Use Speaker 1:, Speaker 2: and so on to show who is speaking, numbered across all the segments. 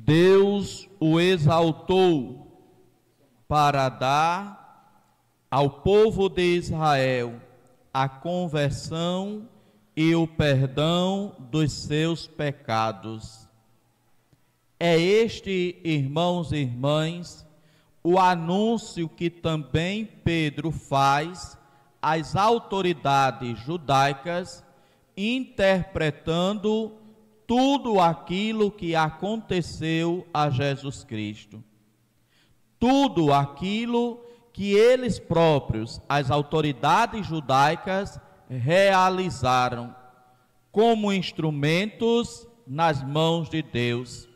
Speaker 1: Deus o exaltou para dar ao povo de Israel a conversão e o perdão dos seus pecados. É este, irmãos e irmãs, o anúncio que também Pedro faz às autoridades judaicas, interpretando tudo aquilo que aconteceu a Jesus Cristo. Tudo aquilo que eles próprios, as autoridades judaicas, realizaram como instrumentos nas mãos de Deus.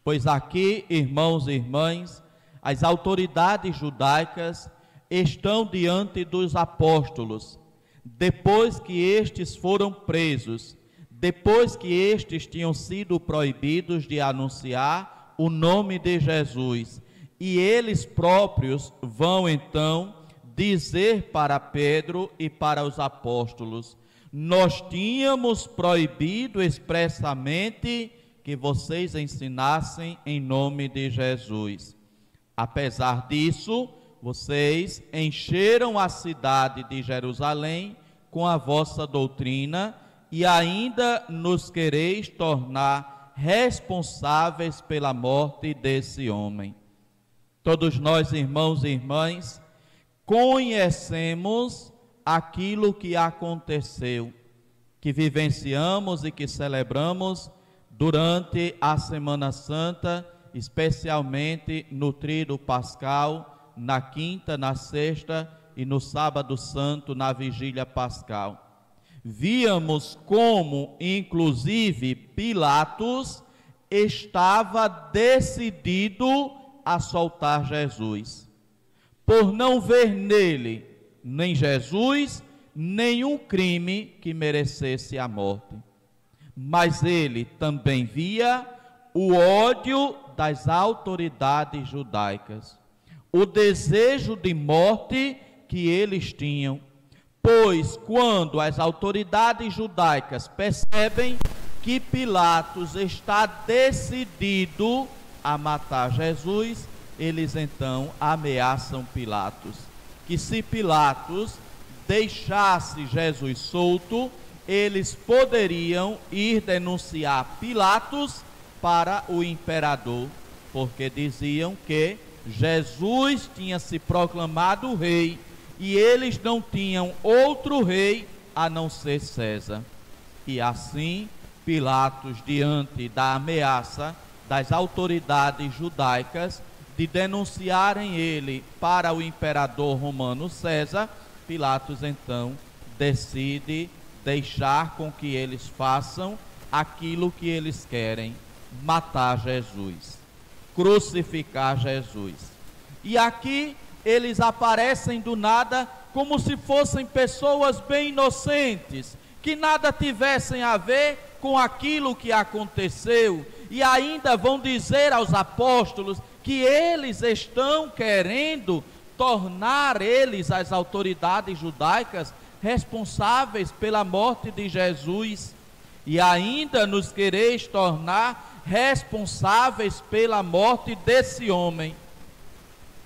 Speaker 1: Pois aqui, irmãos e irmãs, as autoridades judaicas estão diante dos apóstolos, depois que estes foram presos, depois que estes tinham sido proibidos de anunciar o nome de Jesus, e eles próprios vão então dizer para Pedro e para os apóstolos: nós tínhamos proibido expressamente que vocês ensinassem em nome de Jesus. Apesar disso, vocês encheram a cidade de Jerusalém com a vossa doutrina e ainda nos quereis tornar responsáveis pela morte desse homem. Todos nós, irmãos e irmãs, conhecemos aquilo que aconteceu, que vivenciamos e que celebramos durante a Semana Santa, especialmente no Tríduo Pascal, na quinta, na sexta e no sábado santo, na vigília pascal. Víamos como, inclusive, Pilatos estava decidido a soltar Jesus, por não ver nele, nem Jesus, nenhum crime que merecesse a morte. Mas ele também via o ódio das autoridades judaicas, o desejo de morte que eles tinham, pois quando as autoridades judaicas percebem que Pilatos está decidido a matar Jesus, eles então ameaçam Pilatos, que se Pilatos deixasse Jesus solto, eles poderiam ir denunciar Pilatos para o imperador, porque diziam que Jesus tinha se proclamado rei e eles não tinham outro rei a não ser César. E assim, Pilatos, diante da ameaça das autoridades judaicas de denunciarem ele para o imperador romano César, Pilatos então decide deixar com que eles façam aquilo que eles querem: matar Jesus, crucificar Jesus. E aqui eles aparecem do nada como se fossem pessoas bem inocentes, que nada tivessem a ver com aquilo que aconteceu, e ainda vão dizer aos apóstolos que eles estão querendo tornar eles, as autoridades judaicas, responsáveis pela morte de Jesus, e ainda nos quereis tornar responsáveis pela morte desse homem.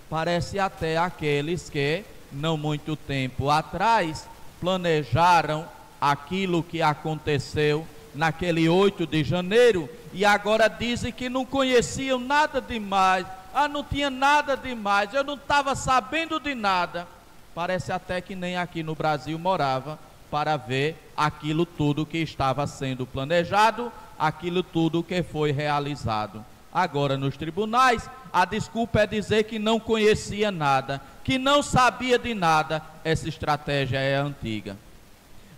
Speaker 1: Parece até aqueles que, não muito tempo atrás, planejaram aquilo que aconteceu naquele 8 de janeiro, e agora dizem que não conheciam nada demais. Não tinha nada demais, eu não estava sabendo de nada. Parece até que nem aqui no Brasil morava para ver aquilo tudo que estava sendo planejado, aquilo tudo que foi realizado. Agora nos tribunais, a desculpa é dizer que não conhecia nada, que não sabia de nada. Essa estratégia é antiga.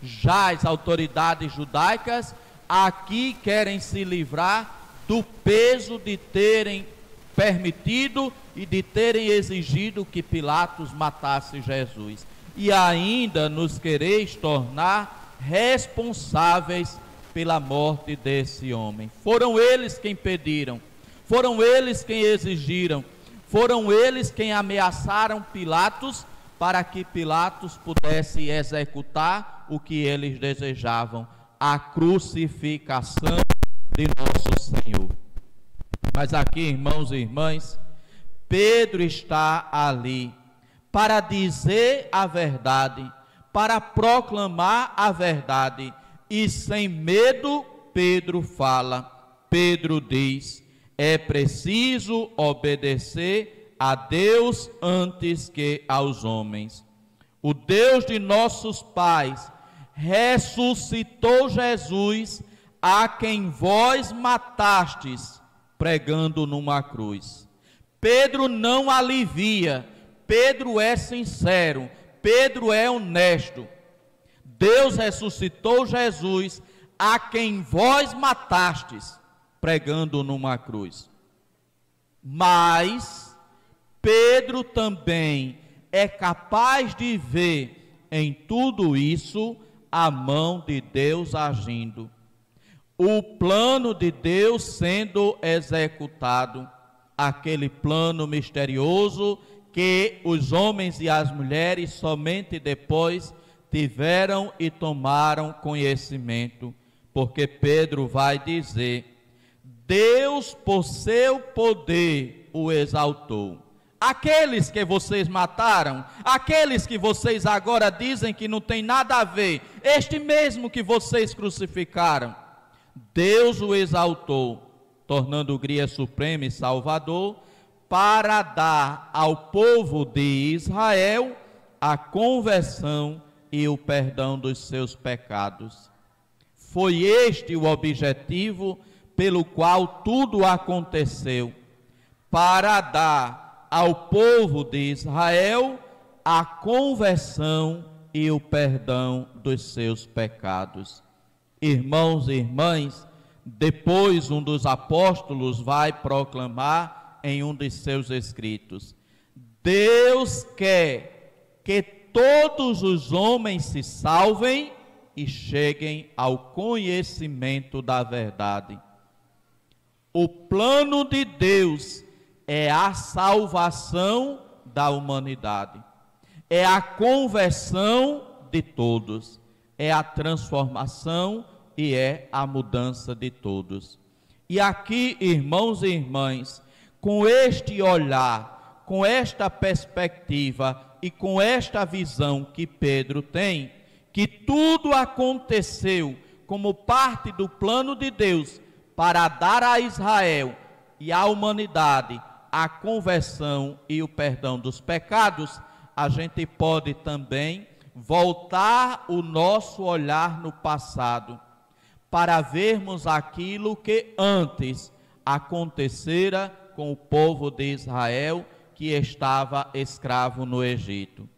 Speaker 1: Já as autoridades judaicas aqui querem se livrar do peso de terem permitido e de terem exigido que Pilatos matasse Jesus, e ainda nos quereis tornar responsáveis pela morte desse homem. Foram eles quem pediram, foram eles quem exigiram, foram eles quem ameaçaram Pilatos para que Pilatos pudesse executar o que eles desejavam: a crucificação de nosso Senhor. Mas aqui, irmãos e irmãs, Pedro está ali para dizer a verdade, para proclamar a verdade, e sem medo Pedro fala. Pedro diz: é preciso obedecer a Deus antes que aos homens. O Deus de nossos pais ressuscitou Jesus, a quem vós matastes, pregando numa cruz. Pedro não alivia, Pedro é sincero, Pedro é honesto. Deus ressuscitou Jesus, a quem vós matastes, pregando numa cruz. Mas Pedro também é capaz de ver em tudo isso a mão de Deus agindo, o plano de Deus sendo executado, aquele plano misterioso que os homens e as mulheres somente depois tiveram e tomaram conhecimento, porque Pedro vai dizer: Deus por seu poder o exaltou. Aqueles que vocês mataram, aqueles que vocês agora dizem que não tem nada a ver, este mesmo que vocês crucificaram, Deus o exaltou, tornando o guia supremo e salvador, para dar ao povo de Israel a conversão e o perdão dos seus pecados. Foi este o objetivo pelo qual tudo aconteceu, para dar ao povo de Israel a conversão e o perdão dos seus pecados. Irmãos e irmãs, depois um dos apóstolos vai proclamar em um de seus escritos: Deus quer que todos os homens se salvem e cheguem ao conhecimento da verdade. O plano de Deus é a salvação da humanidade, é a conversão de todos, é a transformação e é a mudança de todos. E aqui, irmãos e irmãs, com este olhar, com esta perspectiva e com esta visão que Pedro tem, que tudo aconteceu como parte do plano de Deus para dar a Israel e à humanidade a conversão e o perdão dos pecados, a gente pode também voltar o nosso olhar no passado, para vermos aquilo que antes acontecera com o povo de Israel, que estava escravo no Egito.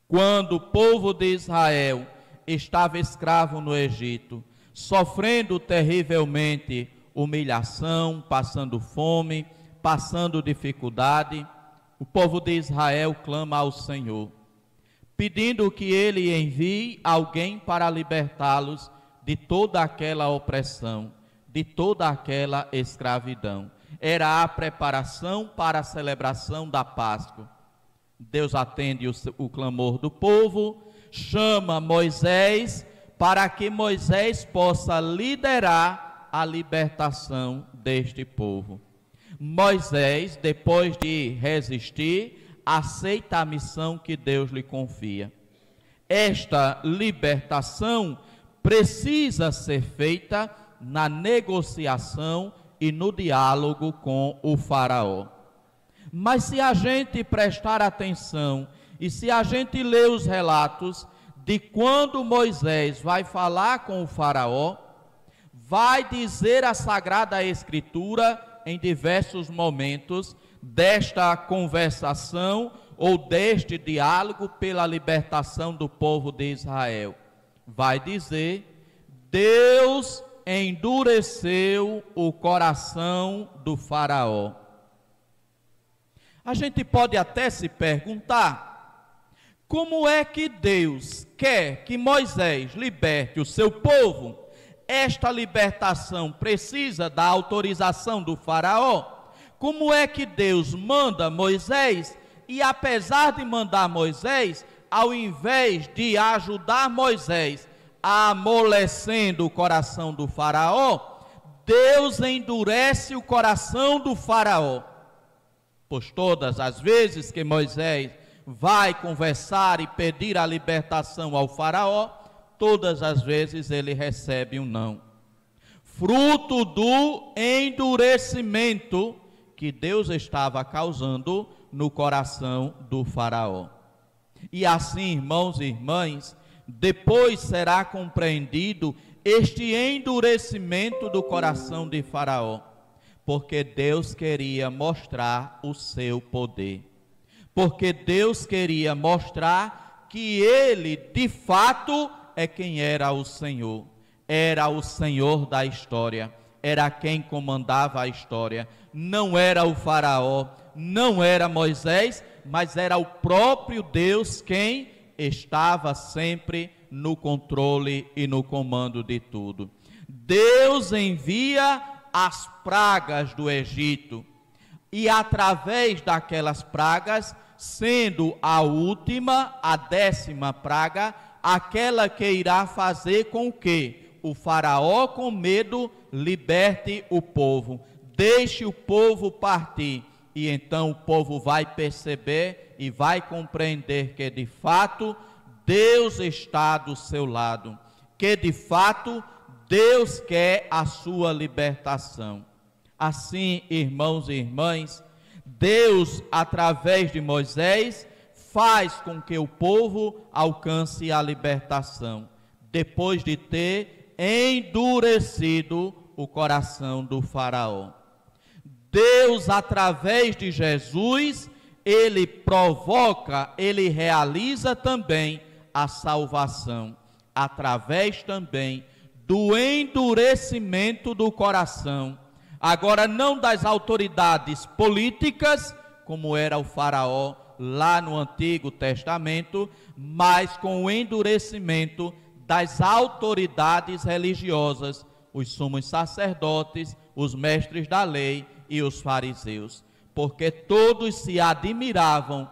Speaker 1: Quando o povo de Israel estava escravo no Egito, sofrendo terrivelmente humilhação, passando fome, passando dificuldade, o povo de Israel clama ao Senhor, pedindo que Ele envie alguém para libertá-los de toda aquela opressão, de toda aquela escravidão. Era a preparação para a celebração da Páscoa. Deus atende o clamor do povo, chama Moisés para que Moisés possa liderar a libertação deste povo. Moisés, depois de resistir, aceita a missão que Deus lhe confia. Esta libertação precisa ser feita na negociação e no diálogo com o faraó. Mas se a gente prestar atenção e se a gente ler os relatos de quando Moisés vai falar com o faraó, vai dizer a Sagrada Escritura em diversos momentos desta conversação ou deste diálogo pela libertação do povo de Israel. Vai dizer: Deus endureceu o coração do faraó. A gente pode até se perguntar: como é que Deus quer que Moisés liberte o seu povo? Esta libertação precisa da autorização do faraó. Como é que Deus manda Moisés e, apesar de mandar Moisés, ao invés de ajudar Moisés amolecendo o coração do faraó, Deus endurece o coração do faraó, pois todas as vezes que Moisés vai conversar e pedir a libertação ao faraó, todas as vezes ele recebe um não. Fruto do endurecimento que Deus estava causando no coração do faraó. E assim, irmãos e irmãs, depois será compreendido este endurecimento do coração de faraó, porque Deus queria mostrar o seu poder, porque Deus queria mostrar que ele, de fato, é quem era o Senhor da história, era quem comandava a história, não era o faraó, não era Moisés, mas era o próprio Deus quem estava sempre no controle e no comando de tudo. Deus envia as pragas do Egito, e através daquelas pragas, sendo a última, a 10ª praga, aquela que irá fazer com que o faraó, com medo, liberte o povo, deixe o povo partir, e então o povo vai perceber e vai compreender que de fato Deus está do seu lado, que de fato Deus quer a sua libertação. Assim, irmãos e irmãs, Deus, através de Moisés, faz com que o povo alcance a libertação, depois de ter endurecido o coração do faraó. Deus, através de Jesus, ele provoca, ele realiza também a salvação, através também do endurecimento do coração, agora não das autoridades políticas, como era o faraó lá no Antigo Testamento, mas com o endurecimento das autoridades religiosas, os sumos sacerdotes, os mestres da lei e os fariseus, porque todos se admiravam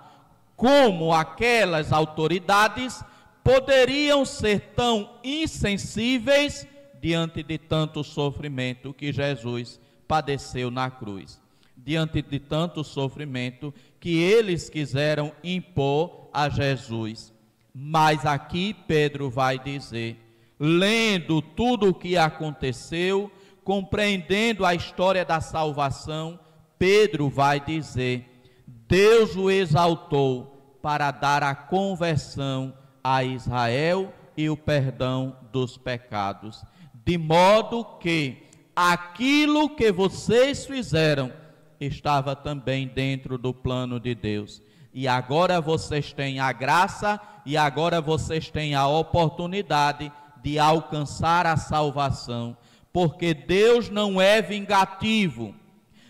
Speaker 1: como aquelas autoridades poderiam ser tão insensíveis diante de tanto sofrimento que Jesus padeceu na cruz, diante de tanto sofrimento que eles quiseram impor a Jesus. Mas aqui Pedro vai dizer, lendo tudo o que aconteceu, compreendendo a história da salvação, Pedro vai dizer, Deus o exaltou para dar a conversão a Israel e o perdão dos pecados, de modo que aquilo que vocês fizeram estava também dentro do plano de Deus. E agora vocês têm a graça e agora vocês têm a oportunidade de alcançar a salvação, porque Deus não é vingativo.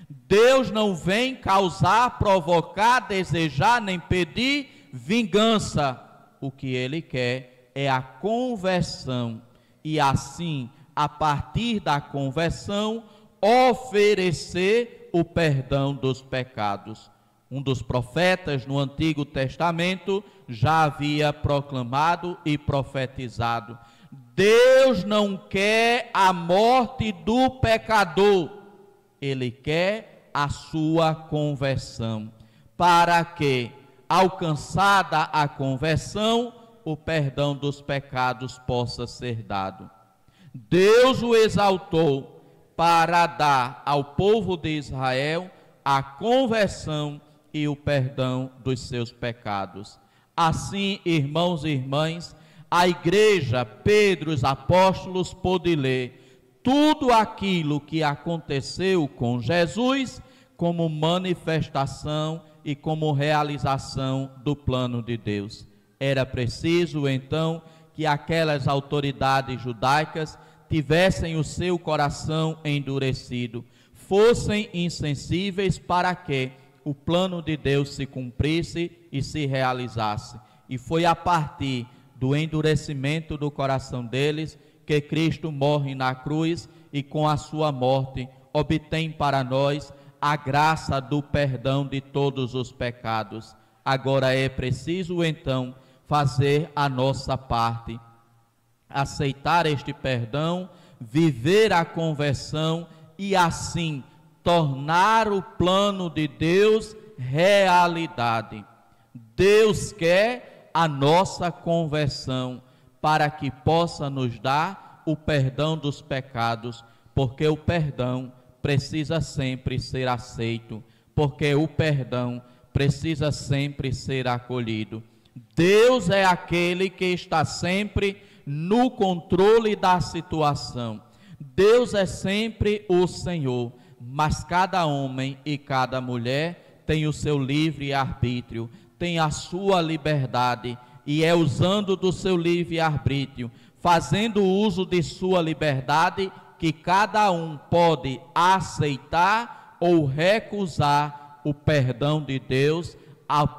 Speaker 1: Deus não vem causar, provocar, desejar, nem pedir vingança. O que Ele quer é a conversão. E assim, a partir da conversão, oferecer o perdão dos pecados. Um dos profetas no Antigo Testamento já havia proclamado e profetizado: Deus não quer a morte do pecador, Ele quer a sua conversão, para que, alcançada a conversão, o perdão dos pecados possa ser dado. Deus o exaltou para dar ao povo de Israel a conversão e o perdão dos seus pecados. Assim, irmãos e irmãs, a igreja, Pedro, os apóstolos, pôde ler tudo aquilo que aconteceu com Jesus como manifestação e como realização do plano de Deus. Era preciso, então, que aquelas autoridades judaicas tivessem o seu coração endurecido, fossem insensíveis para que o plano de Deus se cumprisse e se realizasse. E foi a partir do endurecimento do coração deles que Cristo morre na cruz e com a sua morte obtém para nós a graça do perdão de todos os pecados. Agora é preciso então fazer a nossa parte, aceitar este perdão, viver a conversão e assim tornar o plano de Deus realidade. Deus quer a nossa conversão para que possa nos dar o perdão dos pecados, porque o perdão precisa sempre ser aceito, porque o perdão precisa sempre ser acolhido. Deus é aquele que está sempre no controle da situação. Deus é sempre o Senhor, mas cada homem e cada mulher tem o seu livre arbítrio, tem a sua liberdade, e é usando do seu livre arbítrio, fazendo uso de sua liberdade, que cada um pode aceitar ou recusar o perdão de Deus,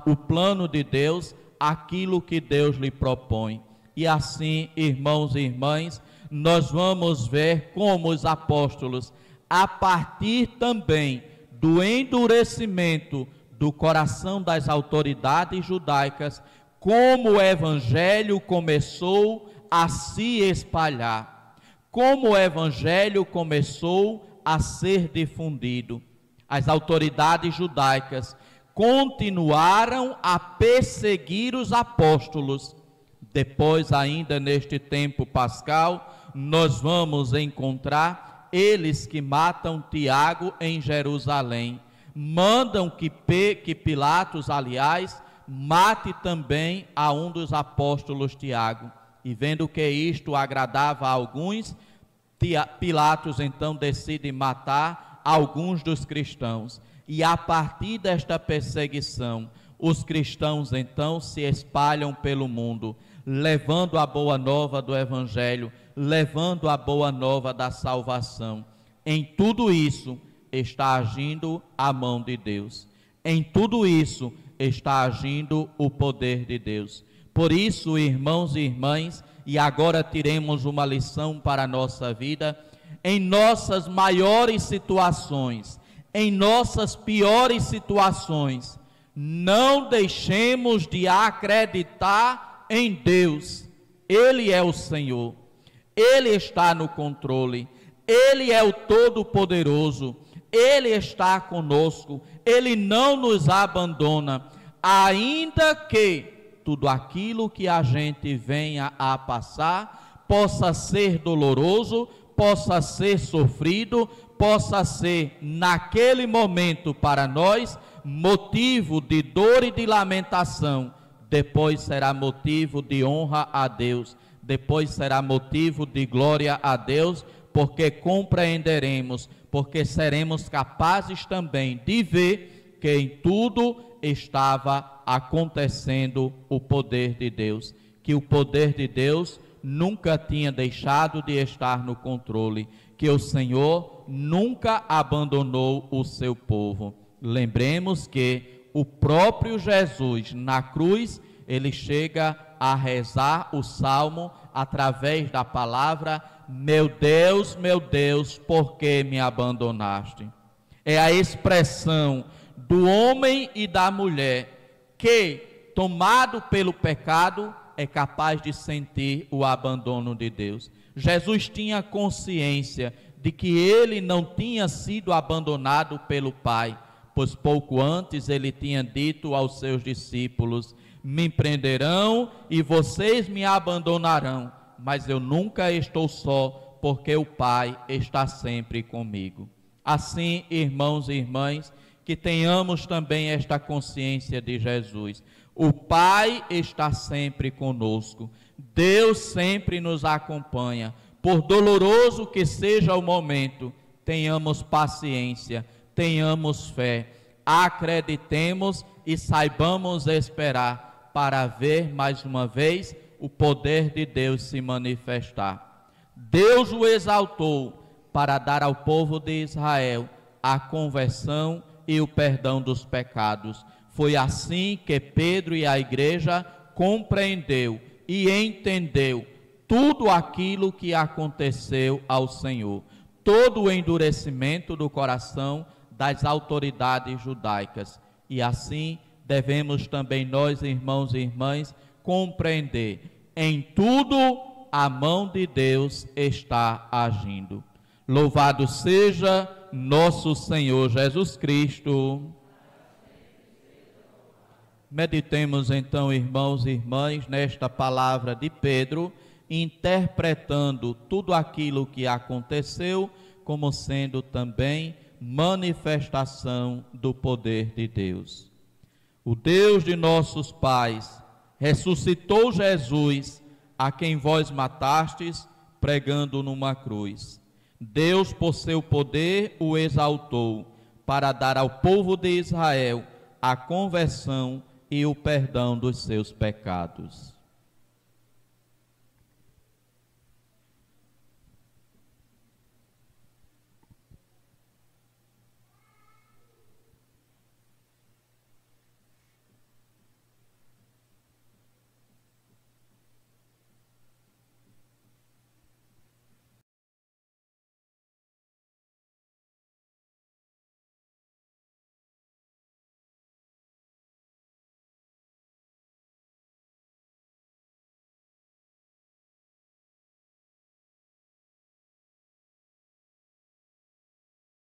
Speaker 1: o plano de Deus, aquilo que Deus lhe propõe. E assim, irmãos e irmãs, nós vamos ver como os apóstolos, a partir também do endurecimento do coração das autoridades judaicas, como o evangelho começou a se espalhar, como o evangelho começou a ser difundido. As autoridades judaicas continuaram a perseguir os apóstolos. Depois, ainda neste tempo pascal, nós vamos encontrar eles que matam Tiago em Jerusalém. Mandam que Pilatos, aliás, mate também a um dos apóstolos Tiago. E vendo que isto agradava a alguns, Pilatos então decide matar alguns dos cristãos. E a partir desta perseguição, os cristãos então se espalham pelo mundo, levando a boa nova do evangelho, levando a boa nova da salvação. Em tudo isso está agindo a mão de Deus. Em tudo isso está agindo o poder de Deus. Por isso, irmãos e irmãs, e agora tiremos uma lição para a nossa vida, em nossas maiores situações, em nossas piores situações, não deixemos de acreditar em Deus. Ele é o Senhor, Ele está no controle, Ele é o Todo-Poderoso, Ele está conosco, Ele não nos abandona, ainda que tudo aquilo que a gente venha a passar possa ser doloroso, possa ser sofrido, possa ser naquele momento para nós motivo de dor e de lamentação, depois será motivo de honra a Deus, depois será motivo de glória a Deus, porque compreenderemos, porque seremos capazes também de ver que em tudo estava acontecendo o poder de Deus, que o poder de Deus nunca tinha deixado de estar no controle, que o Senhor nunca abandonou o seu povo. Lembremos que o próprio Jesus na cruz, ele chega a rezar o salmo através da palavra: meu Deus, por que me abandonaste? É a expressão do homem e da mulher que, tomado pelo pecado, é capaz de sentir o abandono de Deus. Jesus tinha consciência de que ele não tinha sido abandonado pelo Pai, pois pouco antes ele tinha dito aos seus discípulos: me prenderão e vocês me abandonarão, mas eu nunca estou só, porque o Pai está sempre comigo. Assim, irmãos e irmãs, que tenhamos também esta consciência de Jesus. O Pai está sempre conosco, Deus sempre nos acompanha. Por doloroso que seja o momento, tenhamos paciência, tenhamos fé, acreditemos e saibamos esperar para ver mais uma vez o poder de Deus se manifestar. Deus o exaltou para dar ao povo de Israel a conversão e o perdão dos pecados. Foi assim que Pedro e a igreja compreendeu e entendeu tudo aquilo que aconteceu ao Senhor, todo o endurecimento do coração das autoridades judaicas. E assim devemos também nós, irmãos e irmãs, compreender: em tudo a mão de Deus está agindo. Louvado seja nosso Senhor Jesus Cristo. Meditemos então, irmãos e irmãs, nesta palavra de Pedro, interpretando tudo aquilo que aconteceu como sendo também manifestação do poder de Deus. O Deus de nossos pais ressuscitou Jesus, a quem vós matastes, pregando numa cruz. Deus, por seu poder, o exaltou, para dar ao povo de Israel a conversão e o perdão dos seus pecados.